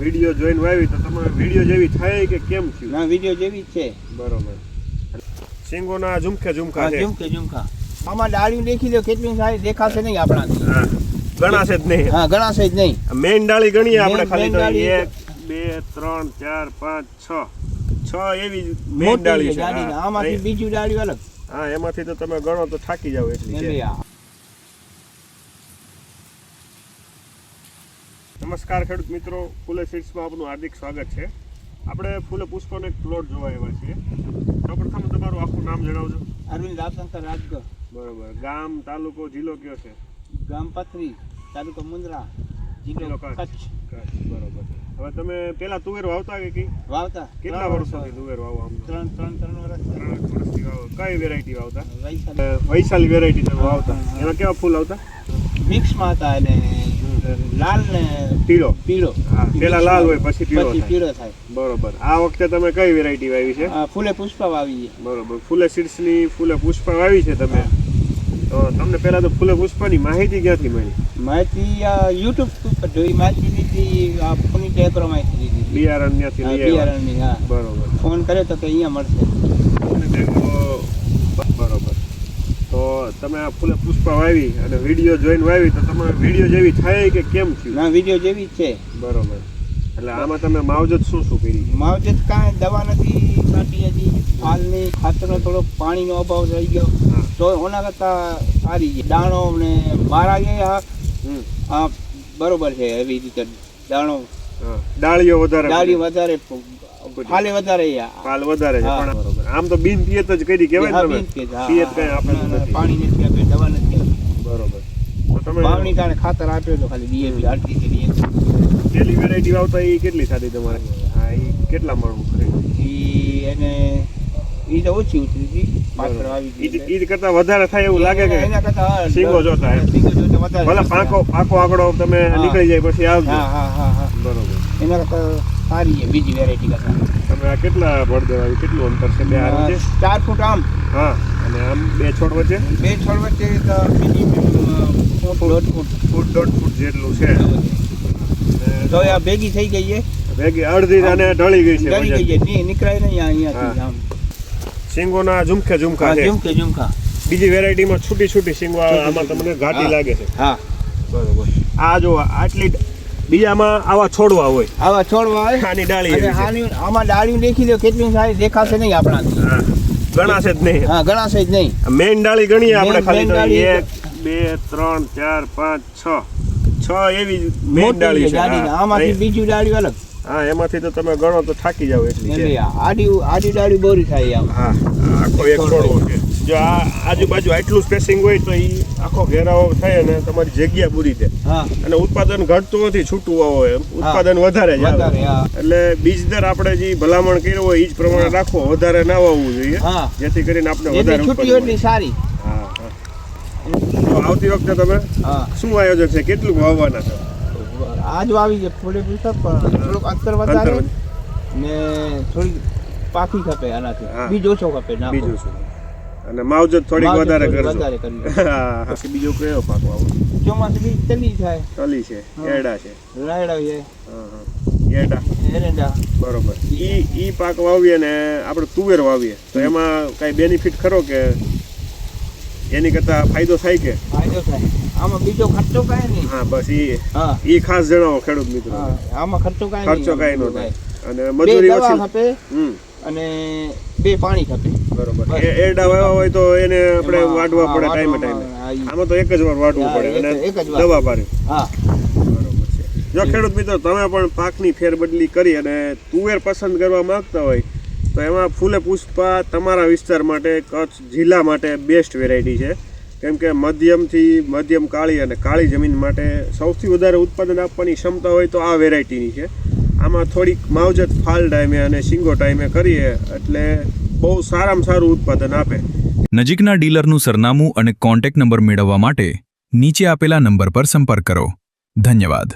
Video જોઈને વાવી તો તમારે વિડિયો જેવી થાય કે કેમ થયું? ના, વિડિયો જેવી જ છે. બરોબર. સિંગોના ઝુમખે ઝુમખા છે. ઝુમકે ઝુમકા. આમાં ડાળીઓ દેખી લો કેટલી સારી દેખાશે નહીં આપણાથી. હા, ગણાશે જ નહીં. હા, ગણાશે જ નહીં. મેઇન ડાળી ગણીએ આપણે ખાલી તો ડાળી 1 2 3 4 5 6 એવી મેઇન મોટી ડાળી છે. ડાળી. આમાંથી બીજી ડાળી અલગ. હા, એમાંથી તો તમે ગણો તો થાકી જાવ એટલી છે. નમસ્કાર ખેડૂત મિત્રો, ફૂલે સીડ્સમાં આપનું હાર્દિક સ્વાગત છે. આપણે ફૂલે પુષ્પનો એક પ્લોટ જોવા આવ્યા છીએ. સૌપ્રથમ તમારું આખું નામ જણાવજો. અરવિંદ રામશંકર રાજગર. બરોબર. ગામ, તાલુકો, જિલ્લો કયો છે? ગામ પથરી, તાલુકો મુંદ્રા, જિલ્લો કચ્છ. બરોબર. હવે તમે પેલા તુવેર વાવતા કે કઈ વાવતા? કેટલા વર્ષોથી તુવેર વાવો? આમ ત્રણ વર્ષથી વાવો. કઈ વેરાયટી વાવતા? વર્ષ. વૈશાલી વેરાયટી તમે વાવતા. એમાં કેવા ફૂલ આવતા? મિક્સમાં હતા અને લાલ ને પીળો. પીળો. હા, પેલા લાલ હોય પછી પછી પીળો પીળો થાય. બરોબર. આ વખતે તમે કઈ વેરાયટી વાવી છે? ફૂલે પુષ્પ વાવી. બરોબર. ફૂલે સીડ્સની ફૂલે પુષ્પ વાવી છે તમે. તો તમને પહેલા તો ફૂલે પુષ્પની માહિતી ક્યાંથી મળી? માહિતી યુટ્યુબ ઉપર જોઈ, માહિતી લીધી. આ પુની ટેકરો માહિતી લીધી. બિયારણ ત્યાંથી લઈ આવ્યા? બિયારણની. હા, બરોબર. ફોન કર્યો તો કે અહીંયા મળશે. બરોબર. તો તમે આ ફૂલે પુષ્પ વાવી અને વિડીયો જોઈને વાવી તો તમારે વિડીયો જેવી થાય કે કેમ થયું? ના, વિડીયો જેવી જ છે. બરોબર. એટલે આમાં તમે માવજત શું કરી? માવજત કાંઈ દવા નથી કાઢી હજી. હાલની ખાતરનો થોડોક પાણીનો અભાવ થઈ ગયો તો ઓના કરતાં સારી છે. દાણો ને મારા આ બરોબર છે. એવી રીતે દાણો, ડાળીઓ વધારે, ડાળીઓ વધારે, ફાલે વધારે. પાલ વધારે છે. પણ બરોબર. આમ તો બિન પિયત જ કરી કહેવાય ને. તમે પિયત કઈ આપણે નથી, પાણી નથી આપે, દવા નથી આપી. બરોબર. તો તમે વાવણી કારણે ખાતર આપ્યો તો ખાલી ડીએપી આટલી કરી. પેલી વેરાયટી વાવતા એ કેટલી થતી તમારે? હા, એ કેટલા મણ ખરી? એને એ તો ઓછી ઉતરી હતી. પાછળ આવી ગઈ. ઈ કરતા વધારે થાય એવું લાગે કે એના કરતા સિંગો જોતા? સિંગો જોતા વધારે. ભલે પાકો આંકડો તમે નીકળી જાય પછી આવજો. હા. બરોબર. એના કરતા સારી છે બીજી વેરાયટી કરતા. તમે આ કેટલા ભર દેવા? કેટલું અંતર છે? 2 હારું છે? 4 ફૂટ આમ. હા. અને આમ 2 છોડ વચ્ચે? 2 છોડ વચ્ચે તો મિનિમમ ફૂટ 1.5 ફૂટ જેટલું છે. તો આ ભેગી થઈ ગઈ છે. ભેગી અડધી અને ઢળી ગઈ છે. ઢળી ગઈ છે. નીકળાય નહીં અહીંયાથી આમ. સિંગોના ઝુમખે ઝુમખા છે. ઝુમકા. બીજી વેરાયટીમાં છૂટી સિંગો આમાં તમને ઘાટી લાગે છે. હા, બરોબર. આ જો આટલી બીજામાં આવા છોડવા હોય, આવા છોડવા હોય. આની ડાળી એવી છે. આમાં ડાળીઓ દેખી લો કેટલી સારી દેખાશે નહીં આપણાથી. હા, ગણાશે જ નહીં. હા, ગણાશે જ નહીં. મેઇન ડાળી ગણીએ આપણે ખાલી તો ડાળી 1 2 3 4 5 6 એવી મેઇન ડાળી છે. આમાંથી બીજી ડાળી અલગ. હા, એમાંથી તો તમે ગણો તો થાકી જાવ એટલી છે. આડી ડાળી બોરી થાય આમ. હા, આખો એક છોડવો છે. જો આ આજુબાજુ આટલું સ્પેસિંગ હોય તો એ આખો ઘેરાવો થાય અને તમારી જગ્યા પૂરી છે. હા, અને ઉત્પાદન ઘટતું નથી, છૂટું હોય ઉત્પાદન વધારે જ આવે. એટલે બીજ દર આપણે જે ભલામણ કર્યો હોય એ જ પ્રમાણે રાખવો, વધારે ના વાવવું જોઈએ, જેથી કરીને આપણે વધારે છૂટી એટલી સારી. હા. તો આવતી વખતે તમે શું આયોજન છે? કેટલું વાવવાના છે? આજ વાવી છે ફૂલે પુષ્પ, પણ થોડુંક અંતર વધારે ને થોડી પાકી ખપે આનાથી. બીજ ઓછો ખપે. બીજું શું? અને માવજત થોડીક વધારે કરજો. હા. પછી બીજો કયો પાક વાવો? ચોમાસું બીજ તલી થાય. તલી છે, એરડા છે, રાયડા છે. એરડા. બરોબર. ઈ પાક વાવીએ ને આપણે તુવેર વાવીએ તો એમાં કઈ બેનિફિટ ખરો કે એની કરતા ફાયદો થાય કે? ફાયદો થાય. આમાં બીજો ખર્ચો કાંઈ નહીં. હા, બસ ઈ ખાસ જણાવો ખેડૂત મિત્રો. આમાં ખર્ચો કાંઈ નો થાય અને મજૂરી ઓછી ખપે અને 2 પાણી ખપે. બરોબર. એરડા વાવ્યા હોય તો એને આપણે વાઢવા પડે ટાઈમે. આમાં તો એક જ વાર વાઢવું પડે અને દવા પાડે. હા, બરોબર છે. જો ખેડૂત મિત્રો તમે પણ પાકની ફેરબદલી કરી અને તુવેર પસંદ કરવા માંગતા હોય તો એમાં ફૂલે પુષ્પા તમારા વિસ્તાર માટે, કચ્છ જિલ્લા માટે બેસ્ટ વેરાયટી છે. કેમ કે મધ્યમ કાળી અને કાળી જમીન માટે સૌથી વધારે ઉત્પાદન આપવાની ક્ષમતા હોય તો આ વેરાયટીની છે. આમાં થોડીક માવજત ફાલ ટાઈમે અને શીંગો ટાઈમે કરીએ એટલે બહુ સારામાં સારું ઉત્પાદન આપે. નજીકના ડીલરનું સરનામું અને કોન્ટેક્ટ નંબર મેળવવા માટે નીચે આપેલા નંબર પર સંપર્ક કરો. ધન્યવાદ.